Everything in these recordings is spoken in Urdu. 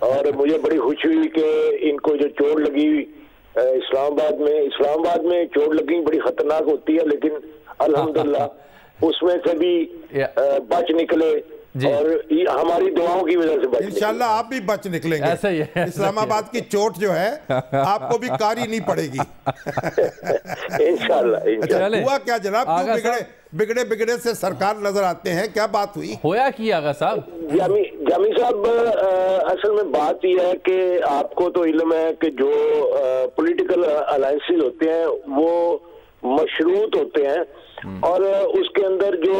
اور مجھے بڑی خوشی ہوئی کہ ان کو جو چوٹ لگی اسلام آباد میں چوٹ لگی بڑی خطرناک ہوتی ہے، لیکن الحمدللہ اس میں سے بھی بچ نکلے اور ہماری دعاؤں کی وجہ سے بچ نکلے۔ انشاءاللہ آپ بھی بچ نکلیں گے، ایسا ہی ہے، اسلام آباد کی چوٹ جو ہے آپ کو بھی کاری نہیں پڑے گی انشاءاللہ۔ ہوا کیا جناب، بگڑے سے سرکار نظر آتے ہیں، کیا بات ہوئی؟ ہویا کی آغا صاحب؟ جامی صاحب، اصل میں بات یہ ہے کہ آپ کو تو علم ہے کہ جو پولیٹیکل الائنسز ہوتے ہیں وہ مشروط ہوتے ہیں، اور اس کے اندر جو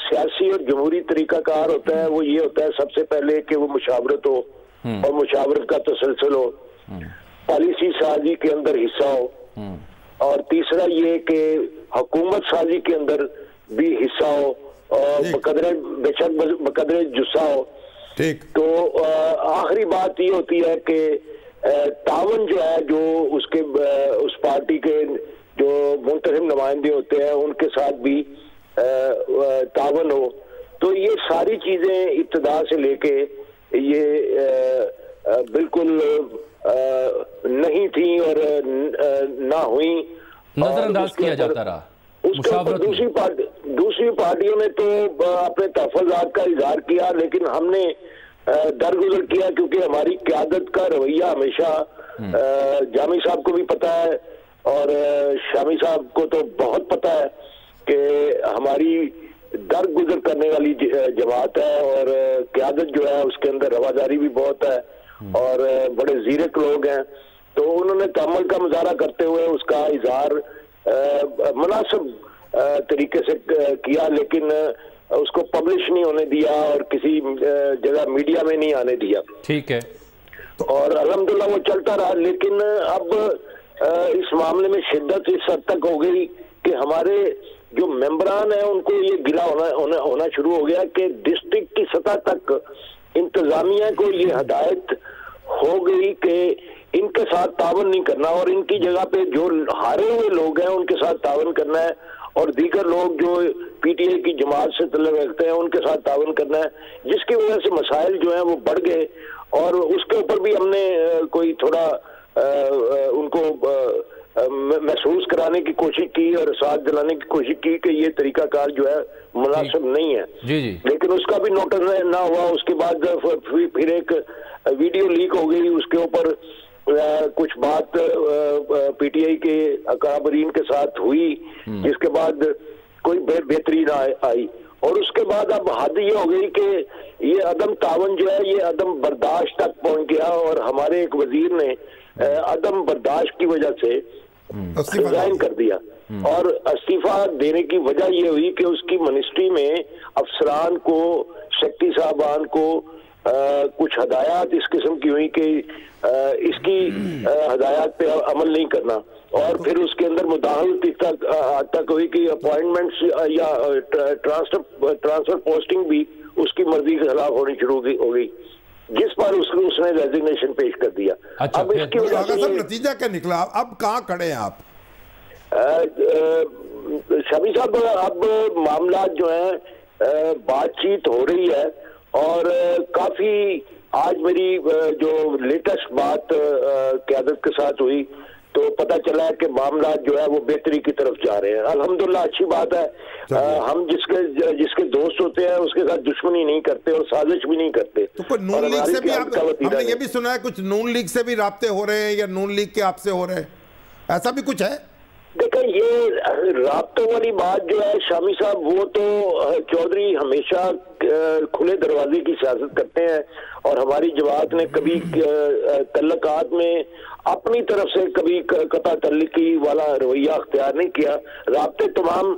سیاسی اور جمہوری طریقہ کار ہوتا ہے وہ یہ ہوتا ہے سب سے پہلے کہ وہ مشاورت ہو اور مشاورت کا تسلسل ہو، پالیسی سازی کے اندر حصہ ہو، اور تیسرا یہ کہ حکومت سازی کے اندر بھی حصہ ہو اور بقدر جسا ہو۔ تو آخری بات یہ ہوتی ہے کہ تعاون جو ہے جو اس پارٹی کے جو منتخب نمائندے ہوتے ہیں ان کے ساتھ بھی تعاون ہو۔ تو یہ ساری چیزیں ابتدا سے لے کے یہ بالکل نہیں تھیں اور نہ ہوئیں، نظر انداز کیا جاتا رہا۔ دوسری پارٹیوں نے تو اپنے تحفظات کا اظہار کیا، لیکن ہم نے درگزر کیا کیونکہ ہماری قیادت کا رویہ ہمیشہ جامی صاحب کو بھی پتا ہے اور شامی صاحب کو تو بہت پتا ہے کہ ہماری درگزر کرنے والی جماعت ہے، اور قیادت جو ہے اس کے اندر رواداری بھی بہت ہے اور بڑے زیرک لوگ ہیں۔ تو انہوں نے تحمل کا مظاہرہ کرتے ہوئے اس کا اظہار مناسب طریقے سے کیا، لیکن اس کو پبلش نہیں ہونے دیا اور کسی جگہ میڈیا میں نہیں آنے دیا۔ ٹھیک ہے، اور الحمدللہ وہ چلتا رہا، لیکن اب اس معاملے میں شدت اس حد تک ہو گئی کہ ہمارے جو ممبران ہیں ان کو یہ گلا ہونا شروع ہو گیا کہ ڈسٹرکٹ کی سطح تک انتظامیہ کو یہ ہدایت ہو گئی کہ ان کے ساتھ تعاون نہیں کرنا، اور ان کی جگہ پہ جو ہارے ہوئے لوگ ہیں ان کے ساتھ تعاون کرنا ہے، اور دیگر لوگ جو پی ٹی آئی کی جماعت سے تعلق رکھتے ہیں ان کے ساتھ تعاون کرنا ہے، جس کی وجہ سے مسائل جو ہیں وہ بڑھ گئے، اور اس کے اوپر بھی ہم نے کوئی تھوڑا ان کو محسوس کرانے کی کوشش کی اور ساتھ دلانے کی کوشش کی کہ یہ طریقہ کار جو ہے مناسب نہیں ہے، لیکن اس کا بھی نوٹس نہ ہوا۔ اس کے بعد پھر ایک ویڈیو لیک ہو گئی، اس کے اوپر کچھ بات پی ٹی آئی کے اکابرین کے ساتھ ہوئی، جس کے بعد کوئی بہتری نہ آئی، اور اس کے بعد اب حد یہ ہو گئی کہ یہ عدم تعاون جو ہے یہ عدم برداشت تک پہنچ گیا، اور ہمارے ایک وزیر نے عدم برداشت کی وجہ سے ریزائن کر دیا، اور استعفیٰ دینے کی وجہ یہ ہوئی کہ اس کی منسٹری میں افسران کو، سیکٹری صاحبان کو کچھ ہدایات اس قسم کی ہوئی کہ اس کی ہدایات پہ عمل نہیں کرنا، اور پھر اس کے اندر مداخلت تک ہوئی کہ اپوائنٹمنٹس یا ٹرانسفر پوسٹنگ بھی اس کی مرضی کے خلاف ہونی شروع ہو گئی، جس پر اس نے ریزگنیشن پیش کر دیا۔ اب اس کی وجہ سے نتیجہ کیا نکلا؟ اب کہاں کھڑے ہیں آپ؟ شامی صاحب، اب معاملات جو ہیں بات چیت ہو رہی ہے، اور کافی آج میری جو لیٹسٹ بات قیادت کے ساتھ ہوئی تو پتہ چلا ہے کہ معاملات جو ہے وہ بہتری کی طرف جا رہے ہیں، الحمدللہ اچھی بات ہے۔ ہم جس کے دوست ہوتے ہیں اس کے ساتھ دشمنی نہیں کرتے اور سازش بھی نہیں کرتے۔ تو کوئی نون لیگ سے بھی ہم نے یہ بھی سنا ہے کچھ نون لیگ سے بھی رابطے ہو رہے ہیں یا نون لیگ کے آپ سے ہو رہے ہیں، ایسا بھی کچھ ہے؟ دیکھیں، یہ رابطوں والی بات جو ہے شامی صاحب، وہ تو چودھری ہمیشہ کھلے دروازے کی سیاست کرتے ہیں، اور ہماری جماعت نے کبھی تعلقات میں اپنی طرف سے کبھی قطع تعلقی والا رویہ اختیار نہیں کیا۔ رابطے تمام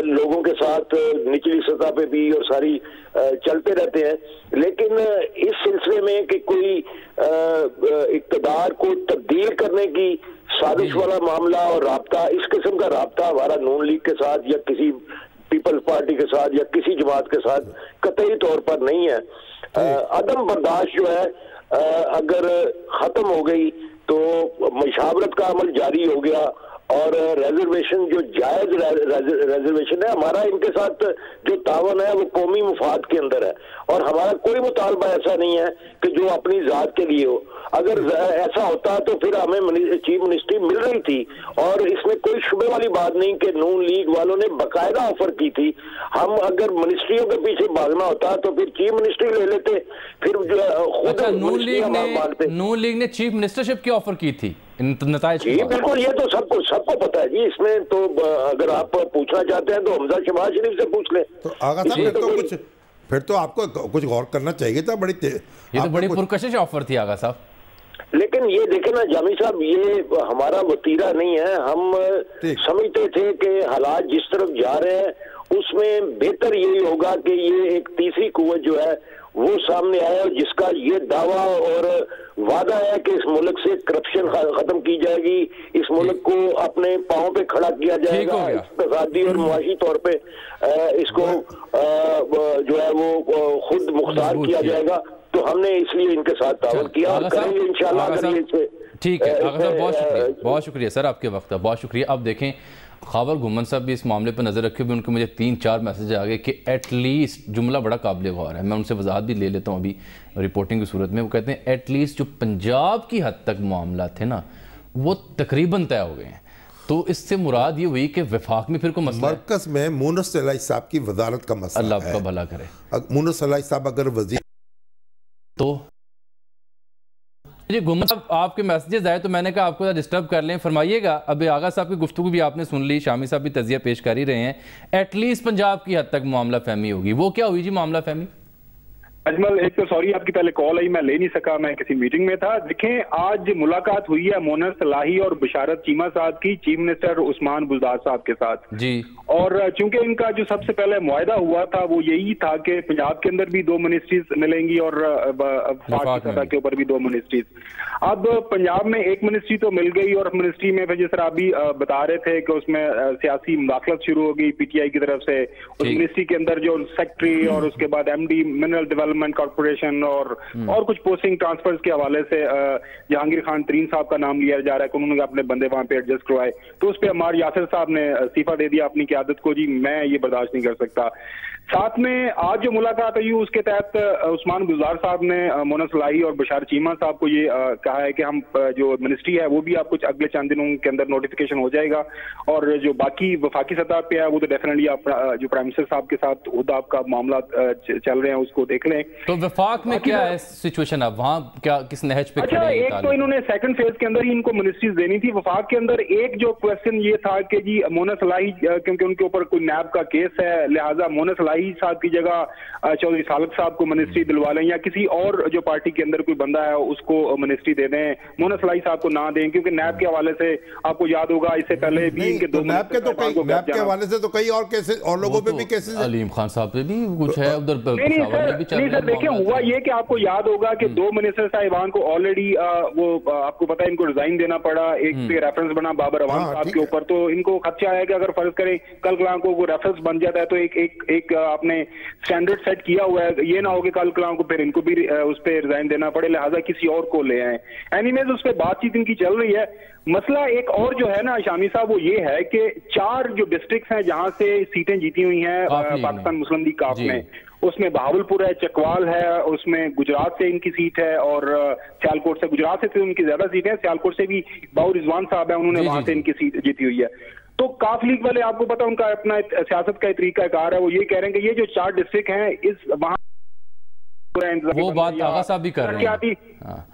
لوگوں کے ساتھ نچلی سطح پہ بھی اور ساری چلتے رہتے ہیں، لیکن اس سلسلے میں کہ کوئی اقتدار کو تبدیل کرنے کی سازش والا معاملہ اور رابطہ، اس قسم کا رابطہ ہمارا نون لیگ کے ساتھ یا کسی پیپلز پارٹی کے ساتھ یا کسی جماعت کے ساتھ قطعی طور پر نہیں ہے۔ عدم برداشت جو ہے اگر ختم ہو گئی تو مشاورت کا عمل جاری ہو گیا، اور ریزرویشن جو جائز ریزرویشن ہے ہمارا، ان کے ساتھ جو تعاون ہے وہ قومی مفاد کے اندر ہے، اور ہمارا کوئی مطالبہ ایسا نہیں ہے کہ جو اپنی ذات کے لیے ہو۔ اگر ایسا ہوتا تو پھر ہمیں چیف منسٹری مل رہی تھی، اور اس میں کوئی شبے والی بات نہیں کہ نون لیگ والوں نے باقاعدہ آفر کی تھی۔ ہم اگر منسٹریوں کے پیچھے بھاگنا ہوتا تو پھر چیف منسٹری لے لیتے، پھر خود نون لیگ نے چیف منسٹرشپ کی آفر کی تھی نتائج جی بالکل، یہ تو سب کو پتا ہے جی۔ اس میں تو اگر آپ پوچھنا چاہتے ہیں تو حمزہ شہباز شریف سے پوچھ لیں۔ تو آغا صاحب پھر تو آپ کو کچھ غور کرنا چاہیے تھا، یہ تو بڑی پرکشش آفر تھی آغا صاحب۔ لیکن یہ دیکھیں نا جامی صاحب، یہ ہمارا وتیرہ نہیں ہے۔ ہم سمجھتے تھے کہ حالات جس طرف جا رہے ہیں اس میں بہتر یہی ہوگا کہ یہ ایک تیسری قوت جو ہے وہ سامنے آیا، جس کا یہ دعویٰ اور وعدہ ہے کہ اس ملک سے کرپشن ختم کی جائے گی، اس ملک کو اپنے پاؤں پہ کھڑا کیا جائے گا، اقتصادی اور معاشی طور پہ اس کو جو ہے وہ خود مختار کیا جائے گا۔ تو ہم نے اس لیے ان کے ساتھ تعاون کیا اور کریں گے انشاءاللہ۔ ٹھیک ہے آغا صاحب، بہت شکریہ، بہت شکریہ سر آپ کے وقت کا، بہت شکریہ۔ اب دیکھیں خاور گھومن صاحب بھی اس معاملے پر نظر رکھے ہوئے، ان کے مجھے 3-4 میسج آ گئے کہ ایٹ لیسٹ، جملہ بڑا قابل غور ہے، میں ان سے وضاحت بھی لے لیتا ہوں ابھی رپورٹنگ کی صورت میں۔ وہ کہتے ہیں ایٹ لیسٹ جو پنجاب کی حد تک معاملات تھے نا وہ تقریباً طے ہو گئے ہیں۔ تو اس سے مراد یہ ہوئی کہ وفاق میں پھر کوئی مسئلہ ہے؟ مرکز میں مونس صلاحی صاحب کی وزارت کا مسئلہ ہے۔ اللہ آپ کا بھلا کرے۔ مونس صلاحی صاحب اگر وزیر تو جی گھومن صاحب آپ کے میسیجز آئے تو میں نے کہا آپ کو ڈسٹرب کر لیں، فرمائیے گا۔ اب آغا صاحب کی گفتگو بھی آپ نے سن لی، شامی صاحب بھی تجزیہ پیش کر ہی رہے ہیں، ایٹ لیسٹ پنجاب کی حد تک معاملہ فہمی ہوگی، وہ کیا ہوئی جی معاملہ فہمی؟ اجمل، ایک تو سوری آپ کی پہلے کال آئی، میں لے نہیں سکا، میں کسی میٹنگ میں تھا۔ دیکھیں آج ملاقات ہوئی ہے مونس صلاحی اور بشارت چیمہ صاحب کی چیف منسٹر عثمان بزدار صاحب کے ساتھ جی، اور چونکہ ان کا جو سب سے پہلے معاہدہ ہوا تھا وہ یہی تھا کہ پنجاب کے اندر بھی 2 منسٹریز ملیں گی اور وفاق کی سطح کے اوپر بھی 2 منسٹریز۔ اب پنجاب میں 1 منسٹری تو مل گئی، اور منسٹری میں پھر جس طرح ابھی بتا رہے تھے کہ اس میں سیاسی مداخلت شروع ہو گئی پی ٹی آئی کی طرف سے۔ اس منسٹری کے اندر جو سیکٹری اور اس کے بعد M D mineral development corporation اور کچھ پوسٹنگ ٹرانسفرز کے حوالے سے جہانگیر خان ترین صاحب کا نام لیا جا رہا ہے کہ انہوں نے اپنے بندے وہاں پہ ایڈجسٹ کروائے، تو اس پہ عمار یاسر صاحب نے استعفیٰ دے دیا اپنی قیادت کو۔ جی میں یہ برداشت نہیں کر سکتا۔ ساتھ میں آج جو ملاقات ہوئی اس کے تحت عثمان بزدار صاحب نے مونس صلاحی اور بشار چیمہ صاحب کو یہ کہا ہے کہ ہم جو منسٹری ہے وہ بھی آپ کچھ اگلے چند دنوں کے اندر نوٹیفیکیشن ہو جائے گا، اور جو باقی وفاقی سطح پہ ہے وہ تو ڈیفینیٹلی آپ جو پرائم منسٹر صاحب کے ساتھ خود آپ کا معاملات چل رہے ہیں اس کو دیکھ لیں۔ تو وفاق میں کیا ہے سچویشن اب وہاں کیا کس نہج پہ کھڑے ہیں؟ ایک تو انہوں نے سیکنڈ فیز کے اندر ہی ان کو منسٹریز دینی تھی۔ وفاق کے اندر ایک جو کویسچن یہ تھا کہ جی مونس صلاحی کیونکہ ان کے اوپر کوئی نیب کا کیس ہے، لہٰذا مونس صلاحی صاحب کی جگہ چودھری سالک صاحب کو منسٹری دلوا لیں، یا کسی اور جو پارٹی کے اندر کوئی بندہ ہے اس کو منسٹری دے دیں، مونس صلاحی صاحب کو نہ دیں، کیونکہ نیب کے حوالے سے آپ کو یاد ہوگا اس سے پہلے بھی ان کے نیب کے حوالے سے تو کئی اور کیسز اور لوگوں پہ بھی کیسز ہیں، علیم خان صاحب پہ بھی کچھ ہے ادھر۔ نہیں سر دیکھیں ہوا یہ کہ آپ کو یاد ہوگا کہ 2 منسٹر صاحبان کو آلریڈی وہ آپ کو پتا ہے ان کو ریزائن دینا پڑا، ایک پہ ریفرنس بنا بابر اعوان صاحب کے اوپر، تو ان کو خدشہ ہے کہ اگر فرض کریں کل کلاں کو وہ ریفرنس بن جاتا ہے تو ایک آپ نے سٹینڈرڈ سیٹ کیا ہوا ہے، یہ نہ ہو کہ کل کلاں کو پھر ان کو بھی اس پہ ریزائن دینا پڑے، لہٰذا کسی اور کو لے آئیں۔ اینیویز اس پہ بات چیت ان کی چل رہی ہے۔ مسئلہ ایک اور جو ہے نا شامی صاحب وہ یہ ہے کہ 4 جو ڈسٹرکٹس ہیں جہاں سے سیٹیں جیتی ہوئی ہیں پاکستان مسلم لیگ کاف میں، اس میں بہاول پور ہے، چکوال ہے، اس میں گجرات سے ان کی سیٹ ہے، اور سیالکوٹ سے، گجرات سے ان کی زیادہ سیٹ ہے، سیالکوٹ سے بھی باؤ رضوان صاحب ہیں، انہوں نے وہاں سے ان کی سیٹ جیتی ہوئی ہے۔ تو کاف لیگ والے آپ کو پتا ان کا اپنا سیاست کا طریقہ کار ہے، وہ یہ کہہ رہے ہیں کہ یہ جو 4 ڈسٹرکٹ ہیں اس وہاں وہ بات آغا صاحب بھی کر رہے ہیں،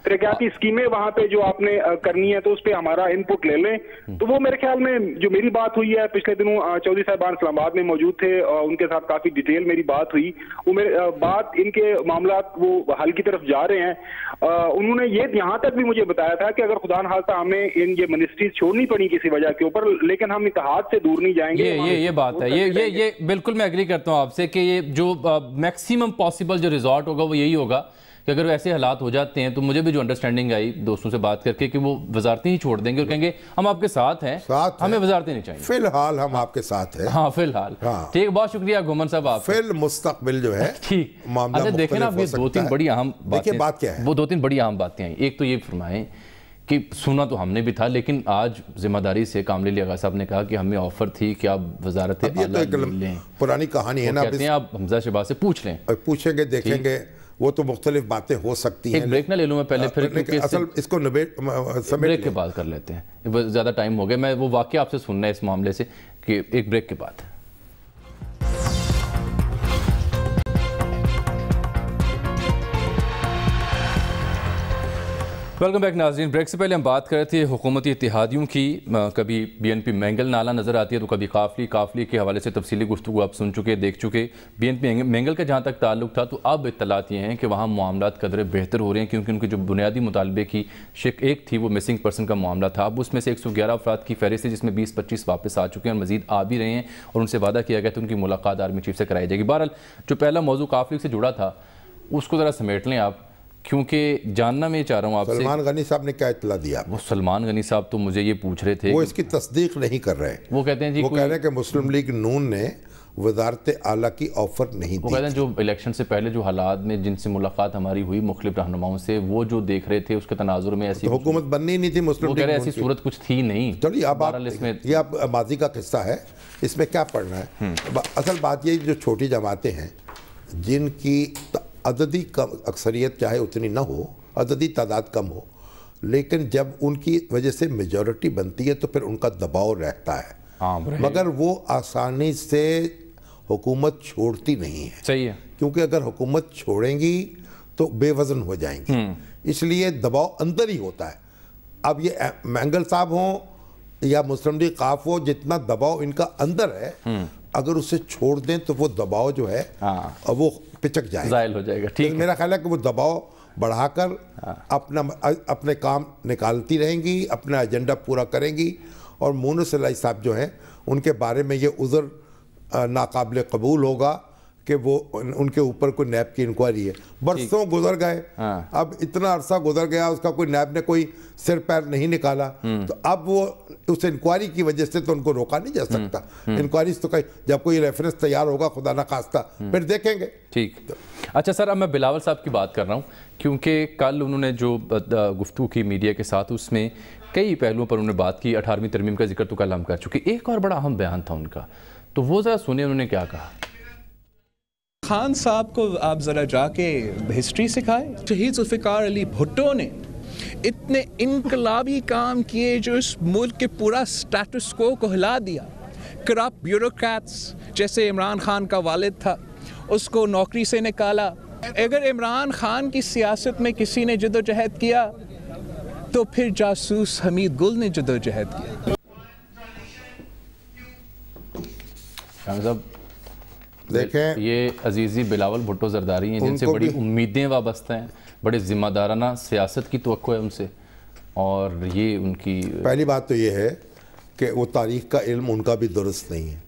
ترقیاتی اسکیمیں وہاں پہ جو آپ نے کرنی ہے تو اس پہ ہمارا ان پٹ لے لیں۔ تو وہ میرے خیال میں جو میری بات ہوئی ہے پچھلے دنوں چودھری صاحبان اسلام آباد میں موجود تھے، ان کے ساتھ کافی ڈیٹیل میری بات ہوئی، وہ بات ان کے معاملات وہ حل کی طرف جا رہے ہیں۔ انہوں نے یہ یہاں تک بھی مجھے بتایا تھا کہ اگر خدا نخواستہ ہمیں یہ منسٹریز چھوڑنی پڑی کسی وجہ کے اوپر، لیکن ہم اتحاد سے دور نہیں جائیں گے۔ یہ بات ہے، یہ بالکل میں ایگری کرتا ہوں آپ سے کہ یہ جو میکسیمم پاسبل جو ریزارٹ ہوگا وہ یہی ہوگا کہ اگر ایسے حالات ہو جاتے ہیں تو مجھے بھی جو انڈرسٹینڈنگ آئی دوستوں سے بات کر کے کہ وہ وزارتیں ہی چھوڑ دیں گے اور کہیں گے ہم آپ کے ساتھ ہیں، ہمیں وزارتیں نہیں چاہیے، فی الحال ہم آپ کے ساتھ ہیں۔ ہاں فی الحال ٹھیک، بہت شکریہ گھومن صاحب آپ۔ فی المستقبل جو ہے معاملہ دیکھیں نا، یہ 2-3 بڑی اہم باتیں، بات کیا ہے؟ وہ 2-3 بڑی اہم باتیں ہیں۔ ایک تو یہ فرمائیں کہ سنا تو ہم نے بھی تھا لیکن آج ذمہ داری سے کامل علی آغا صاحب نے کہا کہ ہمیں آفر تھی کہ آپ وزارت اعلیٰ لیں. پرانی کہانی ہے نا, کہتے ہیں آپ حمزہ شہباز سے پوچھ لیں, پوچھیں گے, دیکھیں گے, وہ تو مختلف باتیں ہو سکتی ہیں. ایک بریک نہ لے لوں میں پہلے, پھر اصل اس کو بریک کے بعد کر لیتے ہیں, زیادہ ٹائم ہو گیا. میں وہ واقعہ آپ سے سننا ہے اس معاملے سے کہ ایک بریک کے بعد. ویلکم بیک ناظرین. بریک سے پہلے ہم بات کر رہے تھے حکومتی اتحادیوں کی. کبھی بی این پی مینگل نالہ نظر آتی ہے تو کبھی قافلی کے حوالے سے تفصیلی گفتگو آپ سن چکے, دیکھ چکے. بی این پی مینگل کا جہاں تک تعلق تھا تو اب اطلاعات یہ ہیں کہ وہاں معاملات قدرے بہتر ہو رہے ہیں, کیونکہ ان کے جو بنیادی مطالبے کی شق ایک تھی وہ مسنگ پرسن کا معاملہ تھا. اب اس میں سے 111 افراد کی فہرست ہے جس میں 20-25 واپس آ چکے ہیں اور مزید آ بھی رہے ہیں, اور ان سے وعدہ کیا گیا تو ان کی ملاقات آرمی چیف سے کرائی جائے گی. بہرحال جو پہلا موضوع قافلی سے جڑا تھا اس کو ذرا سمیٹ لیں آپ, کیونکہ جاننا میں چاہ رہا ہوں آپ سے. سلمان غنی صاحب نے کیا اطلاع دیا؟ وہ سلمان غنی صاحب تو مجھے یہ پوچھ رہے تھے, وہ اس کی تصدیق نہیں کر رہے. وہ کہتے ہیں جی, وہ کہہ رہے ہیں کہ مسلم لیگ نون نے وزارت اعلیٰ کی آفر نہیں دی. وہ کہتے ہیں جو الیکشن سے پہلے جو حالات میں جن سے ملاقات ہماری ہوئی مختلف رہنماؤں سے, وہ جو دیکھ رہے تھے اس کے تناظر میں ایسی حکومت بننی نہیں تھی مسلم لیگ. وہ کہہ رہے ایسی صورت کچھ تھی نہیں. چلیے اب یہ اب ماضی کا قصہ ہے, اس میں کیا پڑھنا ہے. اصل بات یہ جو چھوٹی جماعتیں ہیں جن کی عددی اکثریت چاہے اتنی نہ ہو, عددی تعداد کم ہو, لیکن جب ان کی وجہ سے میجورٹی بنتی ہے تو پھر ان کا دباؤ رہتا ہے, مگر وہ آسانی سے حکومت چھوڑتی نہیں ہے. صحیح ہے, کیونکہ اگر حکومت چھوڑیں گی تو بے وزن ہو جائیں گی, اس لیے دباؤ اندر ہی ہوتا ہے. اب یہ مینگل صاحب ہوں یا مسلم لیگ قاف ہو, جتنا دباؤ ان کا اندر ہے اگر اسے چھوڑ دیں تو وہ دباؤ جو ہے وہ پچک جائے, زائل ہو جائے گا. ٹھیک, میرا خیال ہے کہ وہ دباؤ بڑھا کر اپنے کام نکالتی رہیں گی, اپنا ایجنڈا پورا کریں گی. اور مونس الہی صاحب جو ہیں ان کے بارے میں یہ عذر ناقابل قبول ہوگا کہ وہ ان کے اوپر کوئی نیب کی انکوائری ہے. برسوں گزر گئے, اب اتنا عرصہ گزر گیا, اس کا کوئی نیب نے کوئی سر پیر نہیں نکالا, تو اب وہ اس انکوائری کی وجہ سے تو ان کو روکا نہیں جا سکتا. انکوائری تو جب کوئی ریفرنس تیار ہوگا خدا نہ خواستہ پھر دیکھیں گے. ٹھیک. اچھا سر, اب میں بلاول صاحب کی بات کر رہا ہوں, کیونکہ کل انہوں نے جو گفتگو کی میڈیا کے ساتھ اس میں کئی پہلوؤں پر انہوں نے بات کی. 18ویں ترمیم کا ذکر تو کل ہم کر چکے. ایک اور بڑا اہم بیان تھا ان کا, تو وہ ذرا سنیں انہوں نے کیا کہا. خان صاحب کو آپ ذرا جا کے ہسٹری سکھائیں. شہید ذوالفقار علی بھٹو نے اتنے انقلابی کام کیے جو اس ملک کے پورا سٹیٹس کو ہلا دیا. کرپٹ بیوروکریٹس جیسے عمران خان کا والد تھا, اس کو نوکری سے نکالا. اگر عمران خان کی سیاست میں کسی نے جدوجہد کیا تو پھر جاسوس حمید گل نے جدوجہد کیا. دیکھیں یہ عزیزی بلاول بھٹو زرداری ہیں جن سے بڑی امیدیں وابستہ ہیں, بڑے ذمہ دارانہ سیاست کی توقع ہے ان سے, اور یہ ان کی پہلی بات تو یہ ہے کہ وہ تاریخ کا علم ان کا بھی درست نہیں ہے.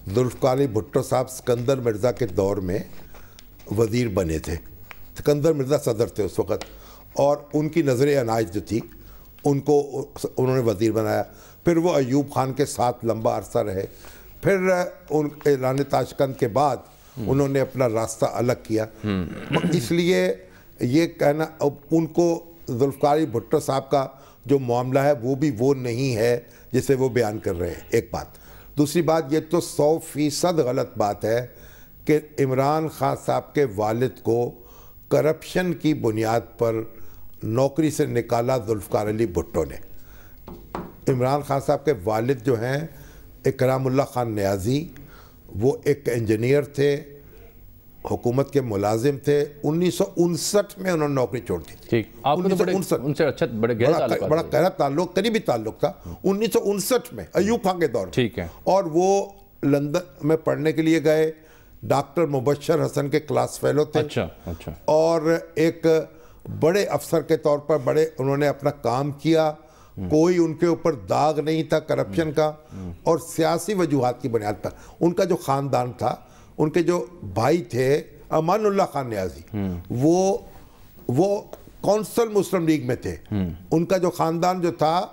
ذوالفقار علی بھٹو صاحب سکندر مرزا کے دور میں وزیر بنے تھے. سکندر مرزا صدر تھے اس وقت, اور ان کی نظر عنایت جو تھی ان کو انہوں نے وزیر بنایا. پھر وہ ایوب خان کے ساتھ لمبا عرصہ رہے. پھر ان اعلان تاشکند کے بعد انہوں نے اپنا راستہ الگ کیا. اس لیے یہ کہنا ان کو ذوالفقار علی بھٹو صاحب کا جو معاملہ ہے وہ بھی وہ نہیں ہے جسے وہ بیان کر رہے ہیں. ایک بات. دوسری بات, یہ تو 100% غلط بات ہے کہ عمران خان صاحب کے والد کو کرپشن کی بنیاد پر نوکری سے نکالا ذوالفقار علی بھٹو نے. عمران خان صاحب کے والد جو ہیں اکرام اللہ خان نیازی, وہ ایک انجینئر تھے, حکومت کے ملازم تھے. 1959 میں انہوں نے نوکری چھوڑ دی تھی. بڑا گہرا تعلق, قریبی تعلق تھا 1959 میں ایوب خان کے دور میں. اور وہ لندن میں پڑھنے کے لیے گئے. ڈاکٹر مبشر حسن کے کلاس فیلو تھے, اور ایک بڑے افسر کے طور پر بڑے انہوں نے اپنا کام کیا. کوئی ان کے اوپر داغ نہیں تھا کرپشن کا, اور سیاسی وجوہات کی بنیاد پر ان کا جو خاندان تھا, ان کے جو بھائی تھے امان اللہ خان نیازی, وہ کونسل مسلم لیگ میں تھے. ان کا جو خاندان جو تھا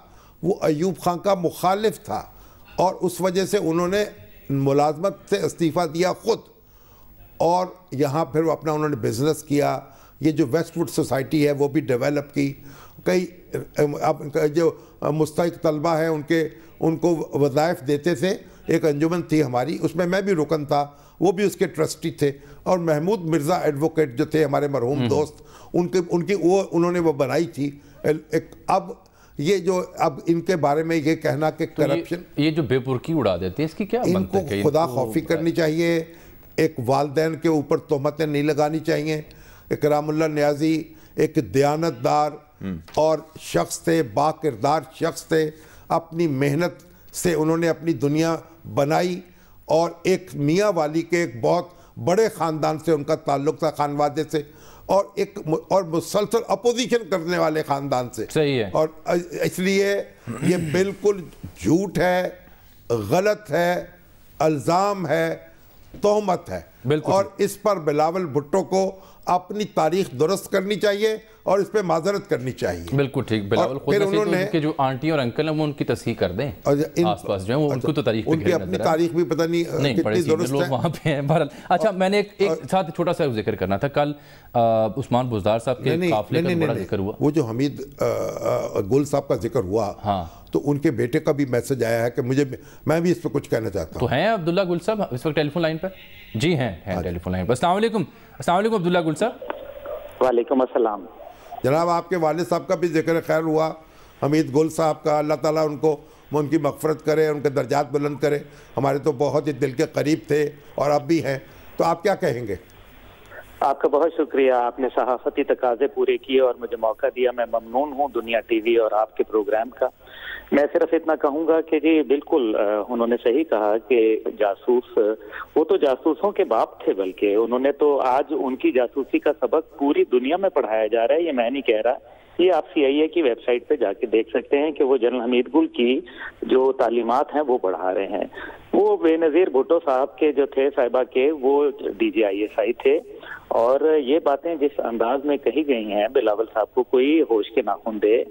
وہ ایوب خان کا مخالف تھا, اور اس وجہ سے انہوں نے ملازمت سے استعفیٰ دیا خود, اور یہاں پھر اپنا انہوں نے بزنس کیا. یہ جو ویسٹ ووڈ سوسائٹی ہے وہ بھی ڈیولپ کی, کئی جو مستحق طلبہ ہیں ان کو وظائف دیتے تھے. ایک انجمن تھی ہماری, اس میں بھی رکن تھا, وہ بھی اس کے ٹرسٹی تھے. اور محمود مرزا ایڈوکیٹ جو تھے ہمارے مرحوم دوست, انہوں نے وہ بنائی تھی. اب ان کے بارے میں یہ کہنا کہ کرپشن, یہ جو بے پرکی اڑا دیتے ہیں, اس کی کیا ان کو خدا خوفی کرنی چاہیے. ایک والدین کے اوپر تہمتیں نہیں لگانی چاہیے. اکرام اللہ نیازی ایک دیانتدار اور شخص تھے, با کردار شخص تھے. اپنی محنت سے انہوں نے اپنی دنیا بنائی, اور ایک میاں والی کے ایک بہت بڑے خاندان سے ان کا تعلق تھا, خانوادے سے, اور مسلسل اپوزیشن کرنے والے خاندان سے. صحیح ہے. اور اس لیے یہ بالکل جھوٹ ہے, غلط ہے, الزام ہے, تہمت ہے. اور اس پر بلاول بھٹو کو اپنی تاریخ درست کرنی چاہیے اور اس پہ معذرت کرنی چاہیے. بالکل ٹھیک. بلاول خود ان کے جو آنٹی اور انکل ہیں وہ ان کی تصحیح کر دیں, آس پاس جو ہیں ان کو تو تاریخ ان کی اپنی تاریخ بھی پتہ نہیں کتنی درست ہے, وہاں پہ ہیں. بہرحال اچھا, میں نے ایک ساتھ چھوٹا سا ذکر کرنا تھا. کل عثمان بزدار صاحب کے قافلے کا بڑا ذکر ہوا. وہ جو حمید گل صاحب کا ذکر ہوا, تو ان کے بیٹے کا بھی میسج آیا ہے کہ میں بھی اس پہ کچھ کہنا چاہتا ہوں. تو ہیں عبداللہ گل صاحب اس وقت ٹیلی فون لائن پر؟ جی ہیں ٹیلی فون لائن پر. السلام علیکم. السلام علیکم عبداللہ گل صاحب. وعلیکم السلام. جناب, آپ کے والد صاحب کا بھی ذکر خیر ہوا, حمید گل صاحب کا. اللہ تعالیٰ ان کی مغفرت کرے, ان کے درجات بلند کرے. ہمارے تو بہت ہی دل کے قریب تھے اور اب بھی ہیں. تو آپ کیا کہیں گے؟ آپ کا بہت شکریہ, آپ نے صحافتی تقاضے پورے کیے اور مجھے موقع دیا. میں ممنون ہوں دنیا ٹی وی اور آپ کے پروگرام کا. میں صرف اتنا کہوں گا کہ جی بالکل انہوں نے صحیح کہا کہ جاسوس, وہ تو جاسوسوں کے باپ تھے, بلکہ انہوں نے تو آج ان کی جاسوسی کا سبق پوری دنیا میں پڑھایا جا رہا ہے. یہ میں نہیں کہہ رہا, یہ آپ CIA کی ویب سائٹ پہ جا کے دیکھ سکتے ہیں کہ وہ جنرل حمید گل کی جو تعلیمات ہیں وہ پڑھا رہے ہیں. وہ بے نظیر بھٹو صاحب کے جو تھے صاحبہ کے, وہ DG ISI تھے, اور یہ باتیں جس انداز میں کہی گئی ہیں بلاول صاحب کو کوئی ہوش کے ناخن دے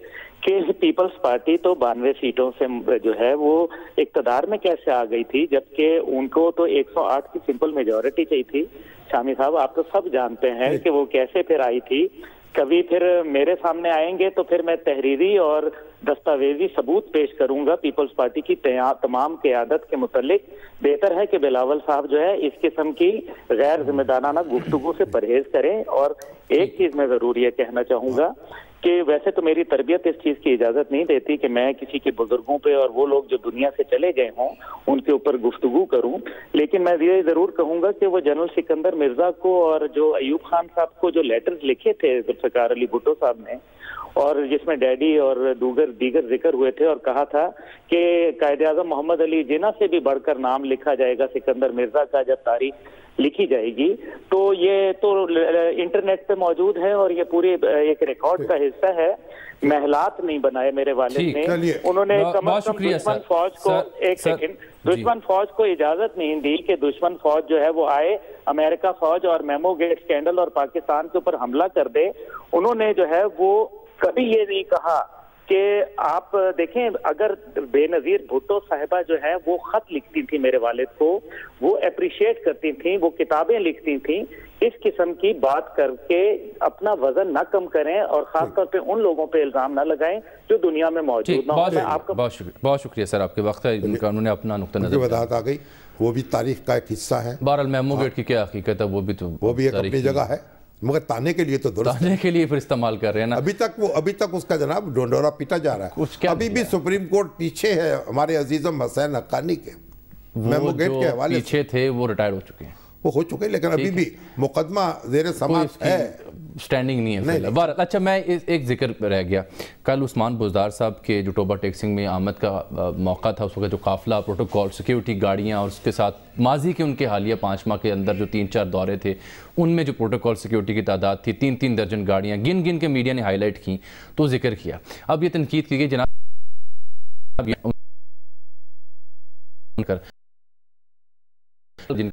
کہ پیپلز پارٹی تو 92 سیٹوں سے جو ہے وہ اقتدار میں کیسے آ گئی تھی, جبکہ ان کو تو 108 کی سمپل میجورٹی چاہیے تھی. شامی صاحب آپ تو سب جانتے ہیں کہ وہ کیسے پھر آئی تھی. کبھی پھر میرے سامنے آئیں گے تو پھر میں تحریری اور دستاویزی ثبوت پیش کروں گا پیپلز پارٹی کی تمام قیادت کے متعلق. بہتر ہے کہ بلاول صاحب جو ہے اس قسم کی غیر ذمہ دارانہ گفتگو سے پرہیز کریں. اور ایک چیز میں ضرور یہ کہنا چاہوں گا کہ ویسے تو میری تربیت اس چیز کی اجازت نہیں دیتی کہ میں کسی کے بزرگوں پہ اور وہ لوگ جو دنیا سے چلے گئے ہوں ان کے اوپر گفتگو کروں, لیکن میں یہ ضرور کہوں گا کہ وہ جنرل سکندر مرزا کو اور جو ایوب خان صاحب کو جو لیٹرز لکھے تھے ذوالفقار علی بھٹو صاحب نے, اور جس میں ڈیڈی اور دیگر ذکر ہوئے تھے, اور کہا تھا کہ قائد اعظم محمد علی جناح سے بھی بڑھ کر نام لکھا جائے گا سکندر مرزا کا جب تاریخ لکھی جائے گی. تو یہ تو انٹرنیٹ پہ موجود ہے اور یہ پوری ایک ریکارڈ کا حصہ ہے. محلات نہیں بنائے میرے والد نے, انہوں نے کم از کم دشمن فوج کو دشمن فوج کو اجازت نہیں دی کہ دشمن فوج جو ہے وہ آئے امریکہ فوج اور میمو گیٹ سکینڈل اور پاکستان کے اوپر حملہ کر دے. انہوں نے جو ہے وہ کبھی یہ نہیں کہا کہ آپ دیکھیں, اگر بے نظیر بھٹو صاحبہ جو ہے وہ خط لکھتی تھی میرے والد کو, وہ اپریشیٹ کرتی تھیں, وہ کتابیں لکھتی تھیں. اس قسم کی بات کر کے اپنا وزن نہ کم کریں اور خاص طور پہ ان لوگوں پہ الزام نہ لگائیں جو دنیا میں موجود نہ ہوں. بہت شکریہ سر, آپ کے وقت ہے, انہوں نے اپنا نقطہ نظر وضاحت آ گئی. وہ بھی تاریخ کا ایک حصہ ہے. بہرحال میمو گیٹ کی کیا حقیقت ہے وہ بھی ایک اپنی جگہ ہے, مگر تانے کے لیے تو درست, تانے کے لیے پھر استعمال کر رہے ہیں نا. ابھی تک اس کا جناب ڈونڈورا پیٹا جا رہا ہے. ابھی بھی سپریم کورٹ پیچھے ہے ہمارے عزیزم حسین حقانی کے میمو گیٹ کے حوالے سے. پیچھے تھے وہ ریٹائر ہو چکے ہیں, وہ ہو چکے, لیکن ابھی بھی مقدمہ زیر سماعت ہے, سٹینڈنگ نہیں ہے. بہرحال اچھا, میں ایک ذکر رہ گیا. کل عثمان بزدار صاحب کے جو ٹوبا ٹیکسنگ میں آمد کا موقع تھا, اس وقت جو قافلہ, پروٹوکول, سیکیورٹی گاڑیاں, اور اس کے ساتھ ماضی کے ان کے حالیہ 5 ماہ کے اندر جو 3-4 دورے تھے, ان میں جو پروٹوکول سیکیورٹی کی تعداد تھی 3-3 درجن گاڑیاں گن کے میڈیا نے ہائی لائٹ کی, تو ذکر کیا. اب یہ تنقید کی گئی جناب جن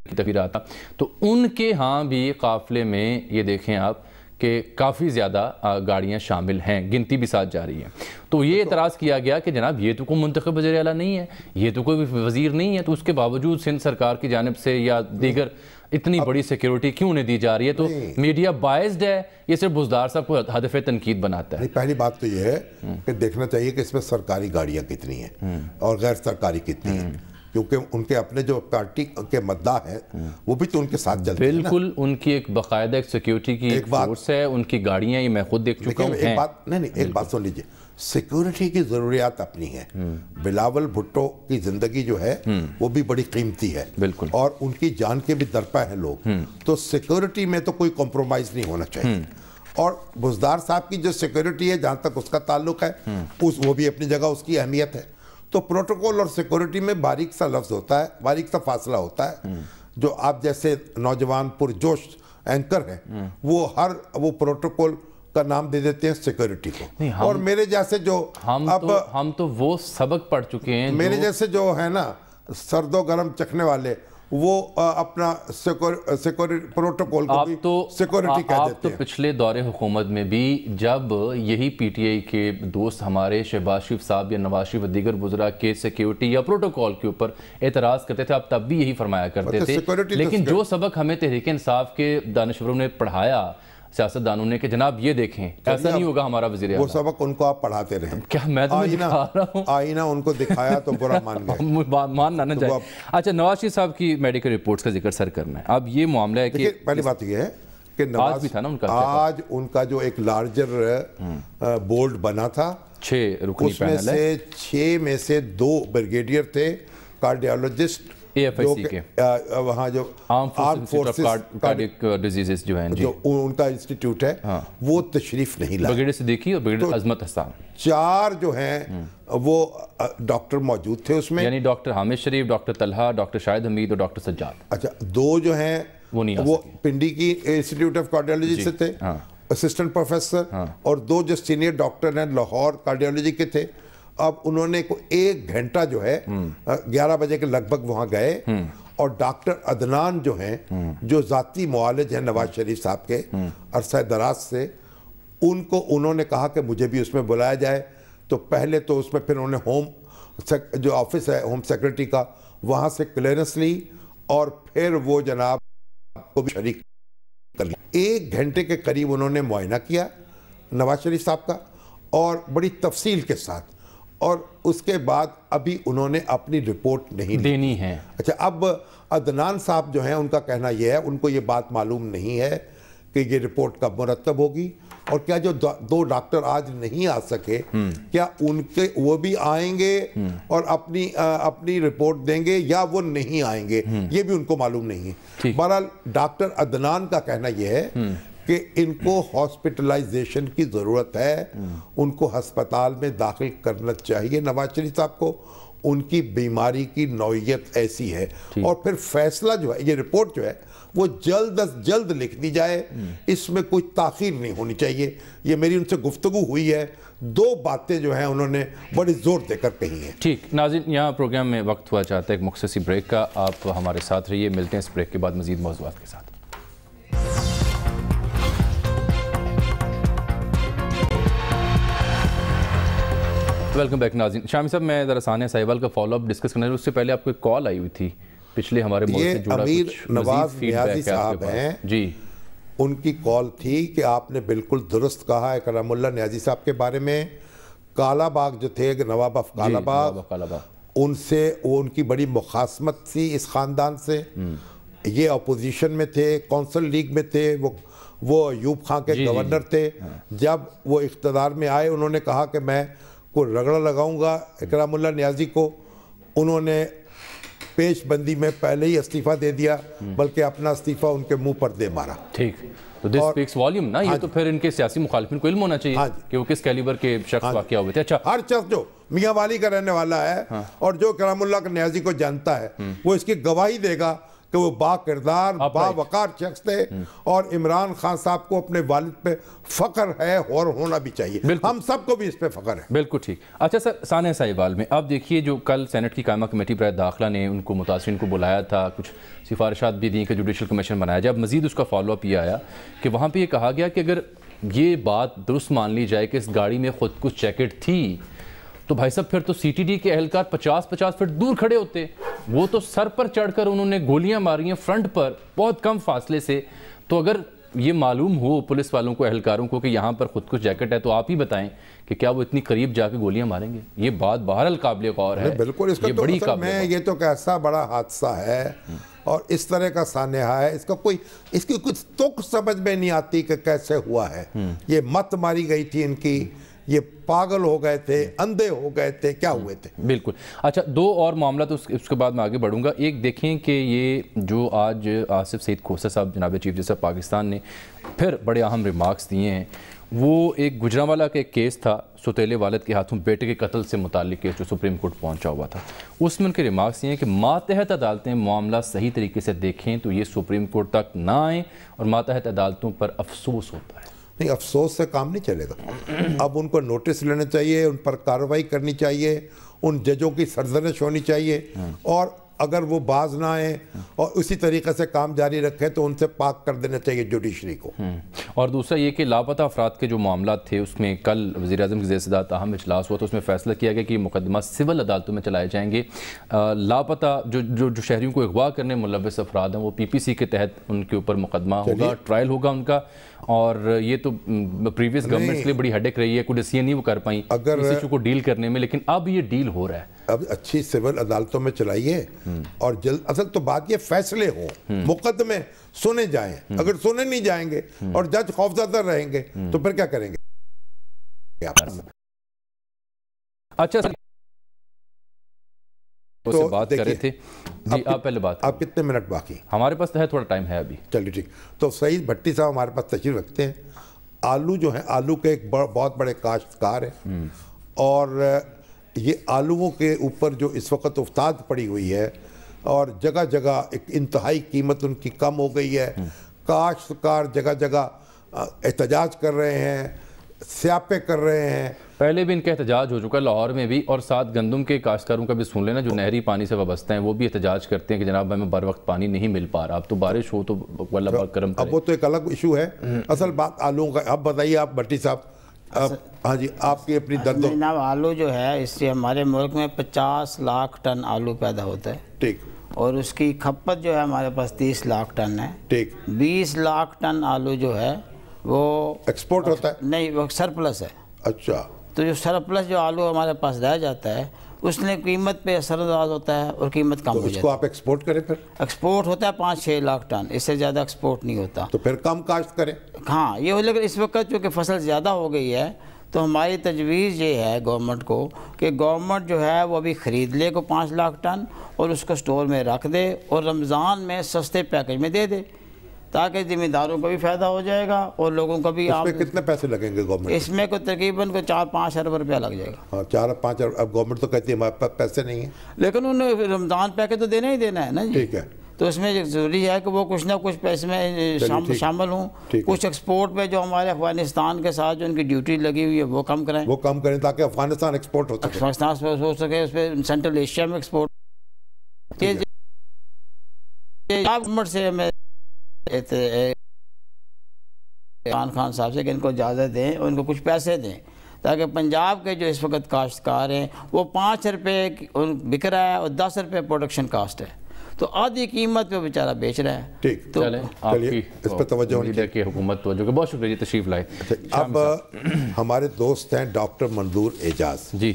کی تفریحات, تو ان کے ہاں بھی قافلے میں یہ دیکھیں آپ کہ کافی زیادہ گاڑیاں شامل ہیں, گنتی بھی ساتھ جا رہی ہے. تو یہ اعتراض کیا گیا کہ جناب یہ تو کوئی منتخب وزیر اعلیٰ نہیں ہے, یہ تو کوئی وزیر نہیں ہے, تو اس کے باوجود سندھ سرکار کی جانب سے یا دیگر اتنی بڑی سیکیورٹی کیوں نہیں دی جا رہی ہے؟ تو میڈیا بائزڈ ہے، یہ صرف بزدار صاحب کو ہدف تنقید بناتا ہے؟ پہلی بات تو یہ ہے کہ دیکھنا چاہیے کہ اس میں سرکاری گاڑیاں کتنی ہیں اور غیر سرکاری کتنی ہیں، کیونکہ ان کے اپنے جو پارٹی کے مداح ہیں وہ بھی تو ان کے ساتھ چلتے ہیں۔ بالکل، ان کی ایک باقاعدہ ایک سیکیورٹی کی ایک فورس ہے، ان کی گاڑیاں یہ میں خود دیکھ چکا ہوں۔ ایک بات سن لیجئے، سیکیورٹی کی ضروریات اپنی ہیں۔ بلاول بھٹو کی زندگی جو ہے وہ بھی بڑی قیمتی ہے، بالکل، اور ان کی جان کے بھی درپا ہیں لوگ، تو سیکیورٹی میں تو کوئی کمپرومائز نہیں ہونا چاہیے۔ اور بزدار صاحب کی جو سیکیورٹی ہے جہاں تک اس کا تعلق ہے وہ بھی اپنی جگہ اس کی اہمیت ہے۔ تو پروٹوکول اور سیکیورٹی میں باریک سا لفظ ہوتا ہے، باریک سا فاصلہ ہوتا ہے۔ جو آپ جیسے نوجوان پرجوش اینکر ہیں وہ پروٹوکول کا نام دے دیتے ہیں سیکیورٹی کو، اور میرے جیسے جو ہم تو وہ سبق پڑھ چکے ہیں، میرے جیسے جو ہے نا سرد و گرم چکھنے والے، وہ اپنا پروٹوکول کو بھی سیکیورٹی کہہ دیتے ہیں۔ آپ تو پچھلے دور حکومت میں بھی جب یہی پی ٹی آئی کے دوست ہمارے شہباز شریف صاحب یا نواز شریف و دیگر وزراء کے سیکیورٹی یا پروٹوکول کے اوپر اعتراض کرتے تھے، آپ تب بھی یہی فرمایا کرتے تھے، لیکن جو سبق ہمیں تحریک انصاف کے دانشوروں نے پڑھایا، سیاست دانوں نے، کہ جناب یہ دیکھیں ایسا نہیں ہوگا ہمارا وزیر اعظم، وہ سبق ان کو آپ پڑھاتے رہیں۔ کیا میں تمہیں دکھا رہا ہوں؟ آئینہ ان کو دکھایا تو برا مان گئے، ماننا نہ جائے۔ اچھا، نواز شریف صاحب کی میڈیکل رپورٹس کا ذکر سر کرنا ہے۔ اب یہ معاملہ ہے کہ پہلی بات یہ ہے کہ نواز بھی تھا نا آج ان کا جو ایک لارجر بورڈ بنا تھا، 6 رکنی پینل ہے، 6 میں سے 2 بریگیڈیئر تھے کارڈیالوجسٹ، AFIC کے وہاں جو آرم فورسز کارڈیک ڈیزیزز جو ہیں، جو ان کا انسٹیٹیوٹ ہے، وہ تشریف نہیں لائے۔ بریگیڈیئر صدیقی اور بریگیڈیئر عظمت حسان، 4 جو ہیں وہ ڈاکٹر موجود تھے اس میں، یعنی ڈاکٹر حامد شریف، ڈاکٹر طلحہ، ڈاکٹر شاہد حمید اور ڈاکٹر سجاد۔ اچھا، 2 جو ہیں وہ پنڈی کی انسٹیٹیوٹ آف کارڈیالوجی سے تھے، اسسٹنٹ پروفیسر، اور 2 جو سینئر ڈاکٹر ہیں لاہور کارڈیالوجی کے تھے۔ اب انہوں نے 1 گھنٹہ جو ہے 11 بجے کے لگ بھگ وہاں گئے، اور ڈاکٹر عدنان جو ہیں، جو ذاتی معالج ہیں نواز شریف صاحب کے عرصہ دراز سے، ان کو انہوں نے کہا کہ مجھے بھی اس میں بلایا جائے۔ تو پہلے تو اس میں پھر انہوں نے جو آفس ہے ہوم سیکرٹری کا، وہاں سے کلیئرنس لی، اور پھر وہ جناب کو بھی شریک کر لیا۔ 1 گھنٹے کے قریب انہوں نے معائنہ کیا نواز شریف صاحب کا، اور بڑی تفصیل کے ساتھ، اور اس کے بعد ابھی انہوں نے اپنی رپورٹ نہیں دینی ہے۔ اچھا، اب عدنان صاحب جو ہیں ان کا کہنا یہ ہے، ان کو یہ بات معلوم نہیں ہے کہ یہ رپورٹ کب مرتب ہوگی، اور کیا جو 2 ڈاکٹر آج نہیں آ سکے کیا ان کے وہ بھی آئیں گے اور اپنی رپورٹ دیں گے، یا وہ نہیں آئیں گے، یہ بھی ان کو معلوم نہیں ہے۔ بہرحال ڈاکٹر عدنان کا کہنا یہ ہے کہ ان کو ہاسپٹلائزیشن کی ضرورت ہے، ان کو ہسپتال میں داخل کرنا چاہیے نواز شریف صاحب کو، ان کی بیماری کی نوعیت ایسی ہے، اور پھر فیصلہ جو ہے، یہ رپورٹ جو ہے وہ جلد از جلد لکھ دی جائے، اس میں کوئی تاخیر نہیں ہونی چاہیے۔ یہ میری ان سے گفتگو ہوئی ہے، 2 باتیں جو ہیں انہوں نے بڑی زور دے کر کہی ہیں۔ ٹھیک ناظرین، یہاں پروگرام میں وقت ہوا چاہتا ہے ایک مختصی بریک کا، آپ ہمارے ساتھ رہیے، ملتے ہیں اس بریک کے بعد مزید موضوعات کے ساتھ۔ ویلکم بیک ناظرین۔ شامی صاحب، میں ذرا ثانیہ ساہیوال کا فالو اپ ڈسکس کرنا ہے، اس سے پہلے آپ کو ایک کال آئی ہوئی تھی پچھلے ہمارے موضوع سے جڑا، امیر کچھ نواز مزید فیڈ نیازی بیک ہے آپ صاحب کے ہیں، پاس؟ جی، ان کی کال تھی کہ آپ نے بالکل درست کہا ہے کرم اللہ نیازی صاحب کے بارے میں۔ کالا باغ جو تھے، نواب آف کالا باغ، ان سے وہ ان کی بڑی مخاصمت تھی اس خاندان سے۔ یہ اپوزیشن میں تھے، کونسل لیگ میں تھے، وہ ایوب خان کے گورنر تھے۔ جب وہ اقتدار میں آئے، انہوں نے کہا کہ میں کوئی رگڑا لگاؤں گا اکرام اللہ نیازی کو، انہوں نے پیش بندی میں پہلے ہی استعفیٰ دے دیا، بلکہ اپنا استعفیٰ ان کے منہ پر دے مارا۔ ٹھیک، تو دس سپیکس والیوم نا، یہ تو پھر ان کے سیاسی مخالفین کو علم ہونا چاہیے کہ وہ کس کیلیبر کے شخص واقع ہوئے تھے۔ اچھا، ہر شخص جو میاں والی کا رہنے والا ہے اور جو کرام اللہ نیازی کو جانتا ہے، وہ اس کی گواہی دے گا کہ وہ با کردار، با وقار شخص تھے، اور عمران خان صاحب کو اپنے والد پہ فخر ہے اور ہونا بھی چاہیے، ہم سب کو بھی اس پہ فخر ہے۔ بالکل ٹھیک۔ اچھا سر، ثانیہ ساہیوال میں اب دیکھیے، جو کل سینٹ کی قائمہ کمیٹی برائے داخلہ نے ان کو متاثرین کو بلایا تھا، کچھ سفارشات بھی دیں کہ جوڈیشل کمیشن بنایا جائے۔ اب مزید اس کا فالو اپ یہ آیا کہ وہاں پہ یہ کہا گیا کہ اگر یہ بات درست مان لی جائے کہ اس گاڑی میں خود کچھ جیکٹ تھی، تو بھائی صاحب پھر تو سی ٹی ڈی کے اہلکار 50 فٹ دور کھڑے ہوتے، وہ تو سر پر چڑھ کر انہوں نے گولیاں ماری ہیں فرنٹ پر بہت کم فاصلے سے. تو اگر یہ معلوم ہو پولیس والوں کو, اہلکاروں کو کہ یہاں پر خودکش جیکٹ ہے, تو آپ ہی بتائیں کہ کیا وہ اتنی قریب جا کے گولیاں ماریں گے؟ یہ بات بہرحال قابل غور ہے. بالکل, اس کا تو اصل میں یہ تو ایسا بڑا حادثہ ہے اور اس طرح کا سانحہ ہے, اس کی کچھ تک سمجھ میں نہیں آتی کہ کیسے ہوا ہے. یہ مت ماری گئی تھی ان کی, یہ پاگل ہو گئے تھے, اندھے ہو گئے تھے, کیا ہوئے تھے؟ بالکل. اچھا, 2 اور معاملات اس کے بعد میں آگے بڑھوں گا. ایک دیکھیں کہ یہ جو آج آصف سعید کھوسہ صاحب جناب چیف جسٹس پاکستان نے پھر بڑے اہم ریمارکس دیے ہیں. وہ ایک گجرانوالہ کا ایک کیس تھا, سوتیلے والد کے ہاتھوں بیٹے کے قتل سے متعلق کیس جو سپریم کورٹ پہنچا ہوا تھا. اس میں ان کے ریمارکس یہ ہیں کہ ماتحت عدالتیں معاملہ صحیح طریقے سے دیکھیں تو یہ سپریم کورٹ تک نہ آئیں, اور ماتحت عدالتوں پر افسوس ہوتا ہے. نہیں, افسوس سے کام نہیں چلے گا. اب ان کو نوٹس لینا چاہیے, ان پر کارروائی کرنی چاہیے, ان ججوں کی سرزنش ہونی چاہیے, اور اگر وہ باز نہ آئیں اور اسی طریقے سے کام جاری رکھیں تو ان سے پاک کر دینا چاہیے جوڈیشری کو. اور دوسرا یہ کہ لاپتہ افراد کے جو معاملات تھے, اس میں کل وزیر اعظم کی زیر صدارت اہم اجلاس ہوا تو اس میں فیصلہ کیا گیا کہ یہ مقدمہ سول عدالتوں میں چلائے جائیں گے. لاپتہ جو شہریوں کو اغوا کرنے ملوث افراد ہیں وہ PPC کے تحت ان کے اوپر مقدمہ ہوگا, ٹرائل ہوگا ان کا. اور یہ تو پریویس گورنمنٹس کے لیے بڑی ہیڈک رہی ہے, کوئی ڈیسیژن نہیں وہ کر پائیں اس ایشو کو ڈیل کرنے میں, لیکن اب یہ ڈیل ہو رہا ہے. اب اچھی سول عدالتوں میں چلائیے اور جلد, اصل تو بات یہ فیصلے ہوں, مقدمے سنے جائیں. اگر سنے نہیں جائیں گے اور جج خوفزدہ رہیں گے تو پھر کیا کریں گے؟ اچھا سر, تو بات کر رہے تھے جی, آپ پہلے بات. آپ کتنے منٹ باقی؟ ہمارے پاس ہے تھوڑا ٹائم ہے ابھی. چلیے ٹھیک. تو سعید بھٹی صاحب ہمارے پاس تشریف رکھتے ہیں. آلو جو ہیں, آلو کے ایک بہت بڑے کاشتکار ہیں, اور یہ آلووں کے اوپر جو اس وقت افتاد پڑی ہوئی ہے اور جگہ جگہ ایک انتہائی قیمت ان کی کم ہو گئی ہے. کاشتکار جگہ جگہ احتجاج کر رہے ہیں, سیاپے کر رہے ہیں. پہلے بھی ان کا احتجاج ہو چکا لاہور میں بھی, اور ساتھ گندم کے کاشتکاروں کا بھی سن لینا جو نہری پانی سے وابستہ ہیں, وہ بھی احتجاج کرتے ہیں کہ جناب ہمیں بر وقت پانی نہیں مل پا رہا. اب تو بارش ہو تو اللہ پاک کرم کرے. اب وہ تو ایک الگ ایشو ہے. اصل بات آلووں کا. اب بتائیے آپ بھٹی صاحب, ہاں جی, آپ کی اپنی درد. جناب آلو جو ہے, اس سے ہمارے ملک میں 50 لاکھ ٹن آلو پیدا ہوتا ہے. ٹھیک. اور اس کی کھپت جو ہے ہمارے پاس 30 لاکھ ٹن ہے. ٹھیک. 20 لاکھ ٹن آلو جو ہے وہ ایکسپورٹ ہوتا ہے؟ نہیں, وہ سرپلس ہے. اچھا. تو جو سرپلس جو آلو ہمارے پاس رہ جاتا ہے اس نے قیمت پہ اثر انداز ہوتا ہے اور قیمت کم ہو جاتی ہے. اس کو آپ ایکسپورٹ کریں پھر؟ ایکسپورٹ ہوتا ہے 5-6 لاکھ ٹن, اس سے زیادہ ایکسپورٹ نہیں ہوتا. تو پھر کم کاشت کریں. ہاں یہ ہو, لیکن اس وقت چونکہ فصل زیادہ ہو گئی ہے تو ہماری تجویز یہ ہے گورنمنٹ کو کہ گورنمنٹ جو ہے وہ ابھی خرید لے کو 5 لاکھ ٹن اور اس کو سٹور میں رکھ دے اور رمضان میں سستے پیکج میں دے دے, تاکہ زمینداروں کو بھی فائدہ ہو جائے گا اور لوگوں کو بھی. اس میں کتنے پیسے لگیں گے گورنمنٹ؟ اس میں کو تقریباً 4-5 ارب روپیہ لگ جائے گا. ہاں 4-5 ارب. اب گورنمنٹ تو کہتی ہے ہمارے پاس پیسے نہیں ہیں, لیکن انہوں نے رمضان پیکج تو دینا ہی دینا ہے نا جی. ٹھیک ہے. تو اس میں ضروری ہے کہ وہ کچھ نہ کچھ پیسے میں شامل ہوں. کچھ ایکسپورٹ پہ جو ہمارے افغانستان کے ساتھ جو ان کی ڈیوٹی لگی ہوئی ہے وہ کم کریں, وہ کم کریں تاکہ افغانستان ایکسپورٹ ہو سکے. افغانستان ہو سکے, اس پہ سینٹرل ایشیا میں ایکسپورٹ. گورنمنٹ سے میں عمران خان صاحب سے کہ ان کو اجازت دیں اور ان کو کچھ پیسے دیں تاکہ پنجاب کے جو اس وقت کاشتکار ہیں وہ 5 روپے بک رہا ہے اور 10 روپے پروڈکشن کاسٹ ہے, تو آدھی قیمت پہ بیچارہ بیچ رہا ہے. ٹھیک. تو آپ کی اس پہ توجہ ہونی چاہیے کہ حکومت توجہ کے. بہت شکریہ جی, تشریف لائے. اب ہمارے دوست ہیں ڈاکٹر منظور اعجاز جی.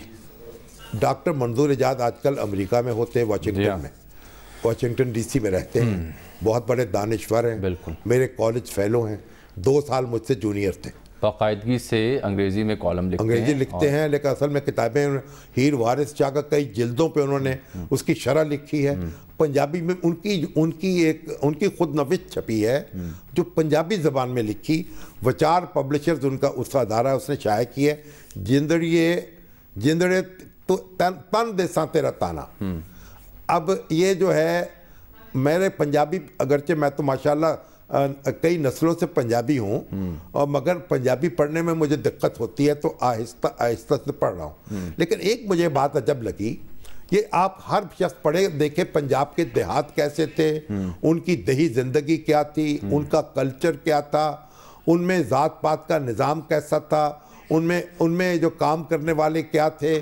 ڈاکٹر منظور اعجاز آج کل امریکہ میں ہوتے ہیں, واشنگٹن میں, واشنگٹن DC میں رہتے ہیں. بہت بڑے دانشور ہیں. بالکل. میرے کالج فیلو ہیں, 2 سال مجھ سے جونیئر تھے. باقاعدگی سے انگریزی میں کالم لکھتے ہیں. انگریزی لکھتے ہیں, لیکن اصل میں کتابیں ہیر وارث شاہ کا کئی جلدوں پہ انہوں نے اس کی شرح لکھی ہے. پنجابی میں ان کی خود نوشت چھپی ہے جو پنجابی زبان میں لکھی. وچار پبلشرز ان کا اس کا ادارہ ہے, اس نے شائع کی ہے. جندڑے تن دیساں تیرا تانا. اب یہ جو ہے میرے پنجابی, اگرچہ میں تو ماشاءاللہ کئی نسلوں سے پنجابی ہوں, اور مگر پنجابی پڑھنے میں مجھے دقت ہوتی ہے تو آہستہ آہستہ سے پڑھ رہا ہوں. لیکن ایک مجھے بات عجب لگی, یہ آپ ہر شخص پڑھے دیکھیں پنجاب کے دیہات کیسے تھے, ان کی دیہی زندگی کیا تھی, ان کا کلچر کیا تھا, ان میں ذات پات کا نظام کیسا تھا, ان میں جو کام کرنے والے کیا تھے,